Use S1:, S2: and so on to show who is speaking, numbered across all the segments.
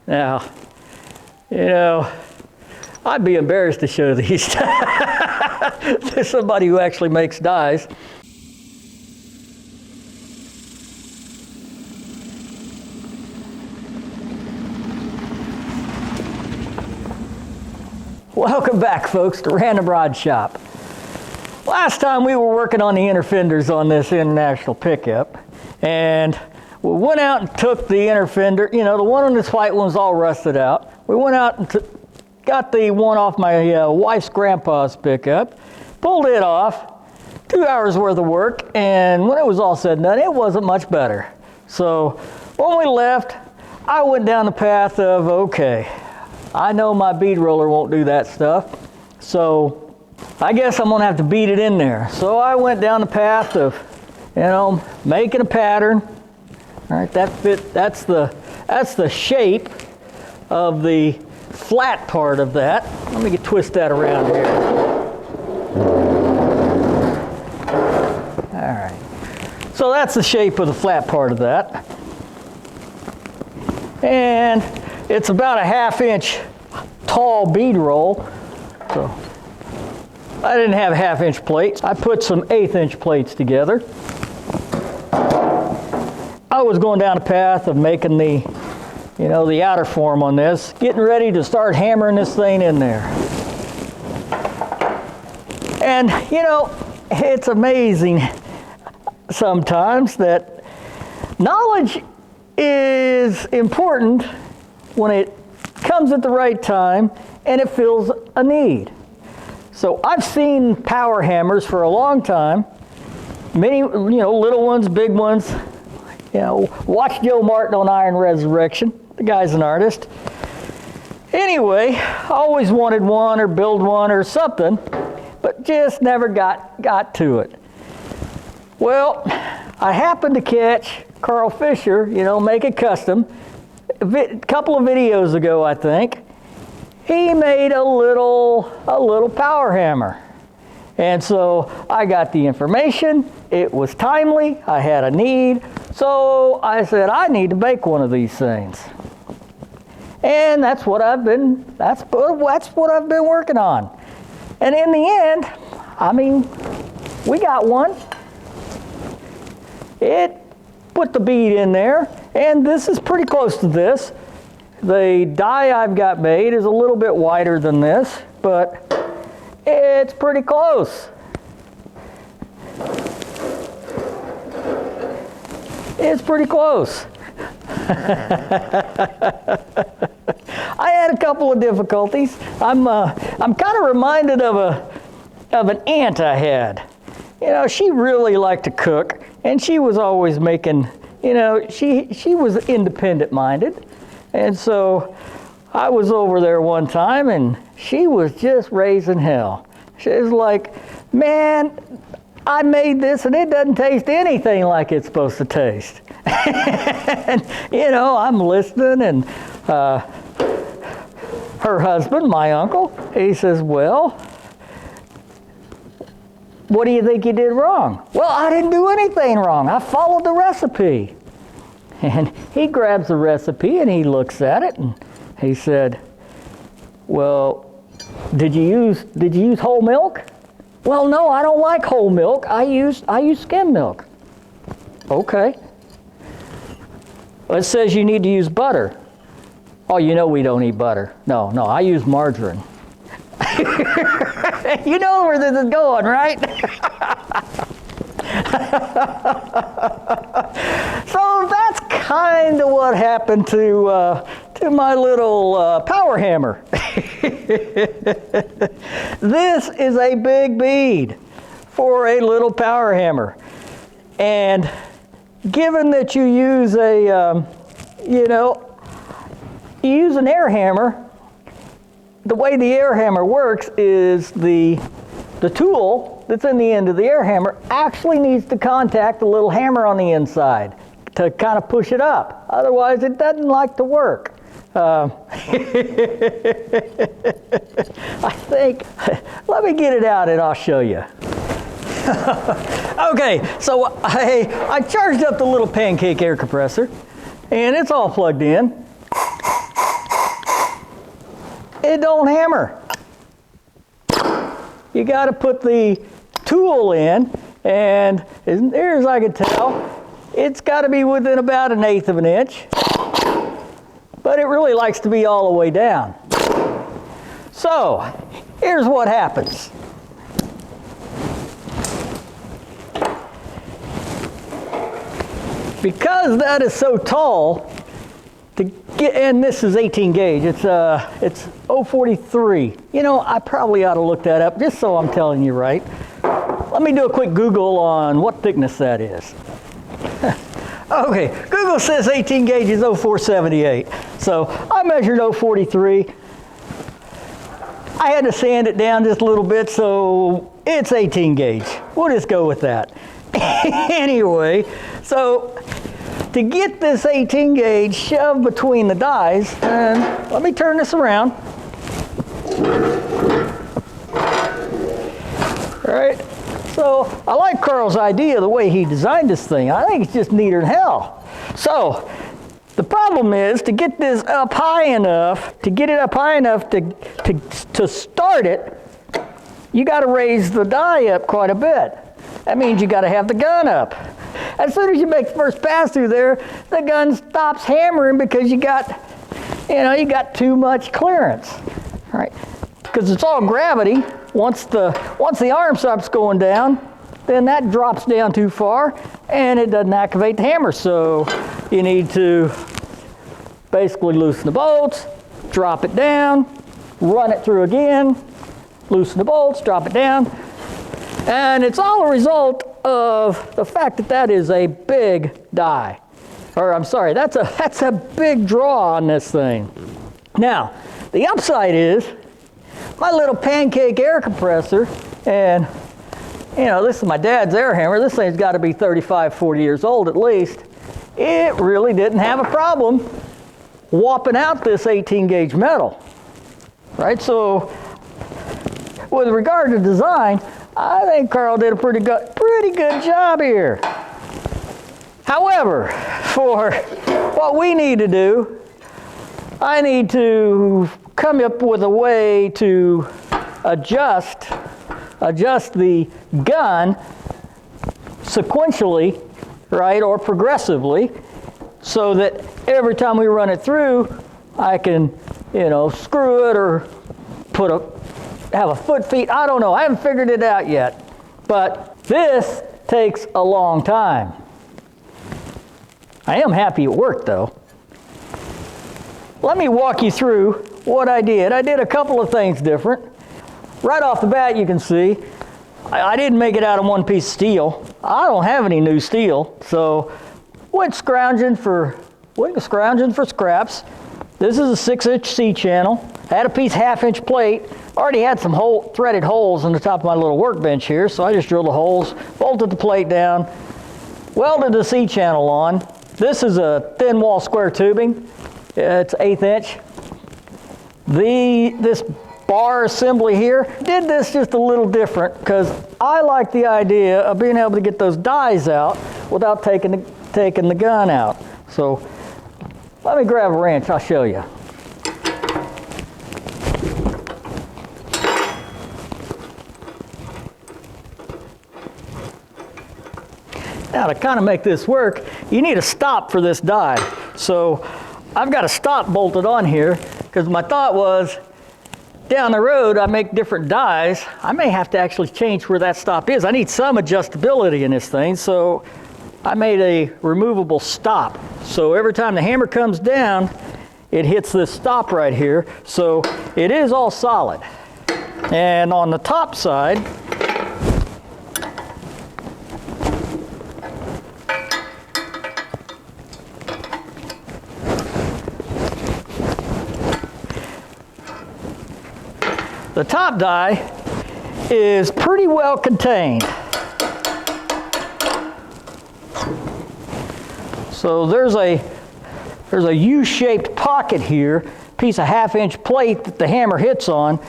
S1: Now, you know, I'd be embarrassed to show these to somebody who actually makes dies. Welcome back, folks, to Random Rod Shop. Last time we were working on the inner fenders on this international pickup, and we went out and took the inner fender, you know, the one on this white one's all rusted out. We went out and got the one off my wife's grandpa's pickup, pulled it off, 2 hours worth of work, and when it was all said and done, it wasn't much better. So when we left, I went down the path of, okay, I know my bead roller won't do that stuff, so I guess I'm gonna have to beat it in there. So I went down the path of, you know, making a pattern. All right, that's the shape of the flat part of that. Let me twist that around here. All right, so that's the shape of the flat part of that. And it's about a 1/2 inch tall bead roll. So I didn't have 1/2 inch plates. I put some 1/8 inch plates together. I was going down a path of making the, you know, the outer form on this, getting ready to start hammering this thing in there. And, you know, it's amazing sometimes that knowledge is important when it comes at the right time and it fills a need. So I've seen power hammers for a long time, many, you know, little ones, big ones. You know, watch Joe Martin on Iron Resurrection. The guy's an artist. Anyway, I always wanted one or build one or something, but just never got to it. Well, I happened to catch Carl Fisher, you know, Make It Custom, a couple of videos ago, I think. He made a little power hammer. And so I got the information, it was timely, I had a need, so I said, I need to make one of these things. And that's what I've been working on. And in the end, I mean, we got one. It put the bead in there, and this is pretty close to this. The die I've got made is a little bit wider than this, but it's pretty close. It's pretty close. I had a couple of difficulties. I'm kind of reminded of an aunt I had. You know, she really liked to cook, and she was always making, you know, she was independent minded. And so I was over there one time and she was just raising hell. She was like, man, I made this and it doesn't taste anything like it's supposed to taste. And, you know, I'm listening, and her husband, my uncle, he says, well, what do you think you did wrong? Well, I didn't do anything wrong. I followed the recipe. And he grabs the recipe and he looks at it and he said, well, did you use whole milk? Well, no, I don't like whole milk. I use skim milk. Okay. Well, it says you need to use butter. Oh, you know we don't eat butter. No, I use margarine. You know where this is going, right? So that's kind of what happened to my little power hammer. This is a big bead for a little power hammer, and given that you use you use an air hammer, the way the air hammer works is the tool that's in the end of the air hammer actually needs to contact the little hammer on the inside to kind of push it up. Otherwise, it doesn't like to work. I think, let me get it out and I'll show you. Okay, so I charged up the little pancake air compressor, and it's all plugged in. it don't hammer. You got to put the tool in, and as near as I can tell, it's got to be within about 1/8 of an inch, but it really likes to be all the way down. So here's what happens. Because that is so tall, and this is 18 gauge, it's 043. You know, I probably ought to look that up just so I'm telling you right. Let me do a quick Google on what thickness that is. Okay, Google says 18 gauge is 0478. So I measured 043. I had to sand it down just a little bit, so it's 18 gauge. We'll just go with that. Anyway, so to get this 18 gauge shoved between the dies, and let me turn this around. All right, so I like Carl's idea, the way he designed this thing. I think it's just neater than hell. So the problem is to get this up high enough, to start it, you got to raise the die up quite a bit. That means you got to have the gun up. As soon as you make the first pass through there, the gun stops hammering because you got too much clearance, right? Because it's all gravity. Once the arm stops going down, then that drops down too far, and it doesn't activate the hammer. So you need to basically loosen the bolts, drop it down, run it through again, loosen the bolts, drop it down. And it's all a result of the fact that that is a big die. Or I'm sorry, that's a big draw on this thing. Now, the upside is my little pancake air compressor, and you know, this is my dad's air hammer. This thing's got to be 35, 40 years old at least. It really didn't have a problem whopping out this 18 gauge metal, right? So with regard to design, I think Carl did a pretty good job here. However, for what we need to do, I need to come up with a way to adjust the gun sequentially, right, or progressively, so that every time we run it through, I can, screw it or have a foot feet. I don't know. I haven't figured it out yet. But this takes a long time. I am happy it worked, though. Let me walk you through what I did. I did a couple of things different. Right off the bat, you can see, I didn't make it out of one piece of steel. I don't have any new steel, so went scrounging for scraps. This is a 6-inch C-channel. Had a piece 1/2-inch plate. Already had some threaded holes in the top of my little workbench here, so I just drilled the holes, bolted the plate down, welded the C-channel on. This is a thin wall square tubing. It's 1/8 inch. This bar assembly here, did this just a little different because I like the idea of being able to get those dies out without taking the gun out. So let me grab a wrench, I'll show you. Now to kind of make this work, you need a stop for this die. So I've got a stop bolted on here because my thought was down the road I make different dies. I may have to actually change where that stop is. I need some adjustability in this thing, so I made a removable stop. So every time the hammer comes down, it hits this stop right here. So it is all solid. And on the top side, the top die is pretty well contained. So there's a U-shaped pocket here, piece of 1/2-inch plate that the hammer hits on,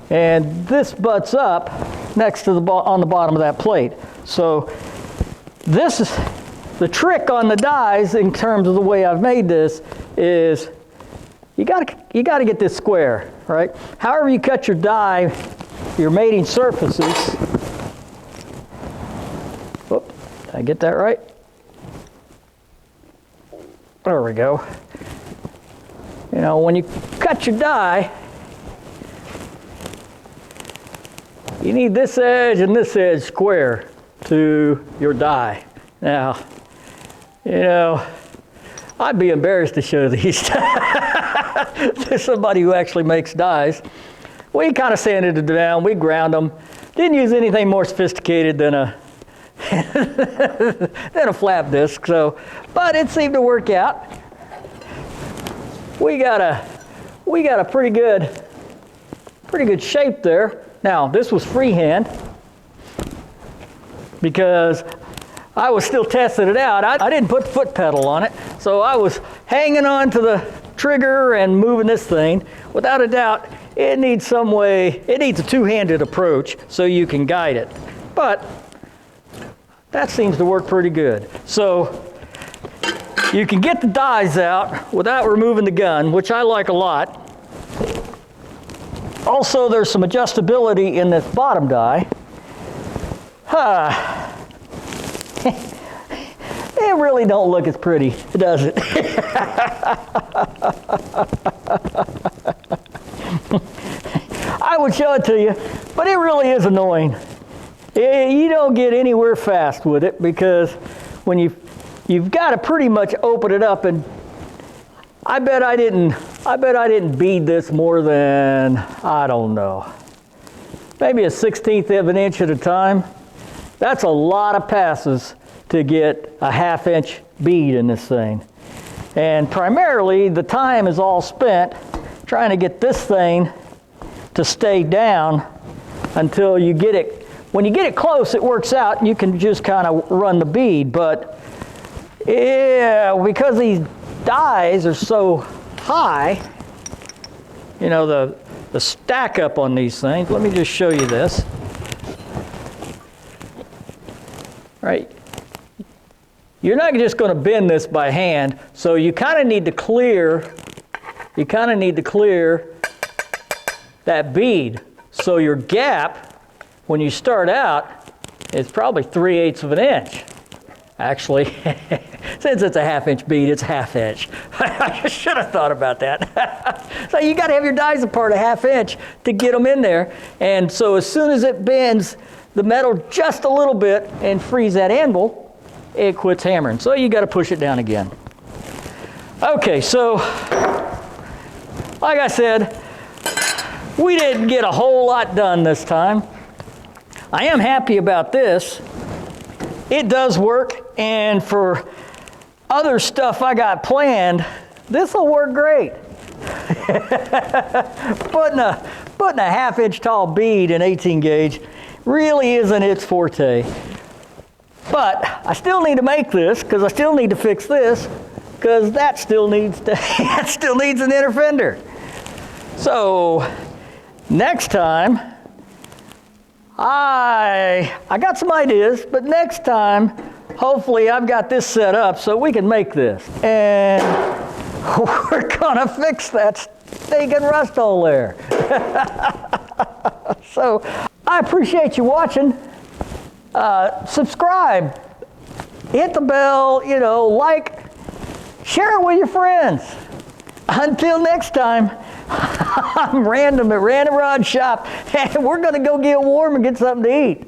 S1: and this butts up next to on the bottom of that plate. So this is the trick on the dies in terms of the way I've made this is you gotta get this square, right? However you cut your die, your mating surfaces. Whoop, did I get that right? There we go. You know, when you cut your die, you need this edge and this edge square to your die. Now, you know, I'd be embarrassed to show these to somebody who actually makes dies. We kind of sanded it down, we ground them. Didn't use anything more sophisticated than a than a flap disc, so, but it seemed to work out. We got a pretty good shape there. Now, this was freehand because I was still testing it out. I didn't put the foot pedal on it, so I was hanging on to the trigger and moving this thing. Without a doubt, it needs some way, it needs a two-handed approach so you can guide it. But that seems to work pretty good. So you can get the dies out without removing the gun, which I like a lot. Also, there's some adjustability in this bottom die. It really don't look as pretty, does it? I would show it to you, but it really is annoying. You don't get anywhere fast with it because when you've got to pretty much open it up, and I bet I didn't bead this more than, I don't know, maybe a 1/16 of an inch at a time. That's a lot of passes to get a 1/2 inch bead in this thing. And primarily the time is all spent trying to get this thing to stay down until you get it. When you get it close, it works out and you can just kind of run the bead. But yeah, because these dies are so high, you know, the stack up on these things. Let me just show you this. Right. You're not just going to bend this by hand, so you kind of need to clear that bead. So your gap, when you start out, is probably 3/8 of an inch. Actually, since it's a 1/2 inch bead, it's 1/2 inch. I should have thought about that. So you got to have your dies apart a 1/2 inch to get them in there. And so as soon as it bends the metal just a little bit and frees that anvil, it quits hammering. So you got to push it down again. Okay, so like I said, we didn't get a whole lot done this time. I am happy about this. It does work, and for other stuff I got planned, this will work great. Putting a 1/2 inch tall bead in 18 gauge really isn't its forte. But I still need to make this because I still need to fix this because that still needs an inner fender. So next time, I got some ideas, but next time, hopefully I've got this set up so we can make this. And we're gonna fix that stinking rust hole there. So I appreciate you watching. Subscribe, hit the bell, you know, like, share it with your friends. Until next time, I'm Random at Random Rod Shop, and we're going to go get warm and get something to eat.